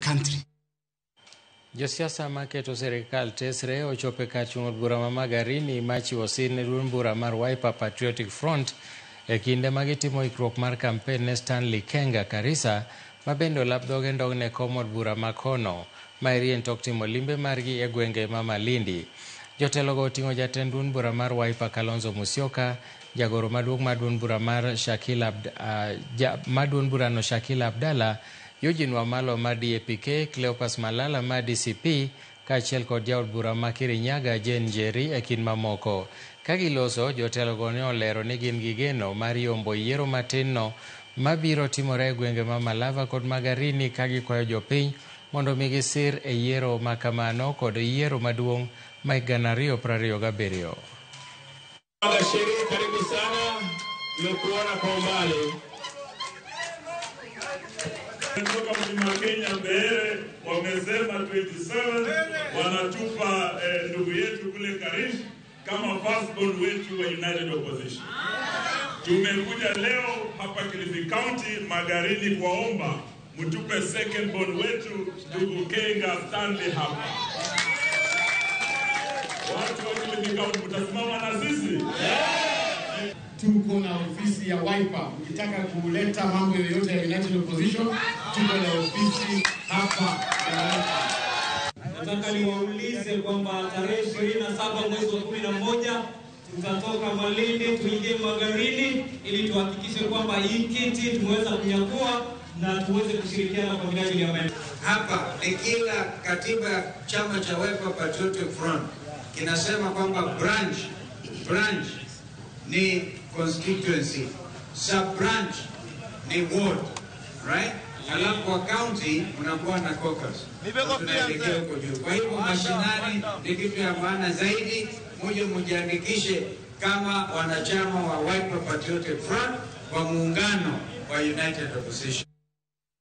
country. Josiasa maketo serikal tesre ochope kar chung'o bura ma Magarini machiwo sir ne duond bura mar Wiper Patriotic Front e kinde ma gitimo ikruok mar kampen ne Stanley Kenga Karisa ma bende olap dhoge ndogne kom od bura ma kono ma irien tok timo limbe margi e gwenge ma Malindi. Jotelogo oting'o jatend duond bura mar Wiper Kalonzo Musyoka, jagoro maduong' mar duond bura mar Shakil Abdalla, Eugene Wamalo mar DAPK, Cleopas Malala mar DCP, kaachiel kod jaod bura ma Kirinyaga Jane Njeri e kind mamoko. Ka giloso, jotelogo ne olero ni gin gi geno mar yombo yiero matin-no mabiro timore e gwenge ma Malava kod Magarini, ka gikwayo jopiny mondo migi sir e yiero ma kamano kod yiero maduong' ma 2027. Karibu sana, tumekuona kwa umbali. Kutoka mlima Kenya Mbeere wamesema 27 wanatupa ndugu yetu kule Karish kama firstborn wetu wa United Opposition. Tumekuja leo hapa Kilifi County Magarini kuwaomba mtupe secondborn wetu ndugu Kenga Stanley hapa. Watu wa Kilifi County mtasimama na sisi? Tuko na ofisi ya Wiper. Ukitaka kuleta mambo yoyote ya United Opposition, tuko na ofisi hapa ya Wiper. Nataka niwaulize kwamba tarehe 27 mwezi wa 11 tutatoka Malindi tuingie Magarini ili tuhakikishe kwamba hii kiti tumeweza kunyakua na tuweze kushirikiana kwa minajili ya maendeleo. Hapa ni kila katiba ya chama cha Wiper Patriotic Front kinasema kwamba branch ni constituency, sub branch ni ward, right? Alafu kwa county unakuwa na caucus. Tunaelekea huko juu. Kwa hivyo mashinani ni kitu ya maana zaidi. Mujiandikishe kama wanachama wa Wiper Patriotic Front kwa muungano wa United Opposition.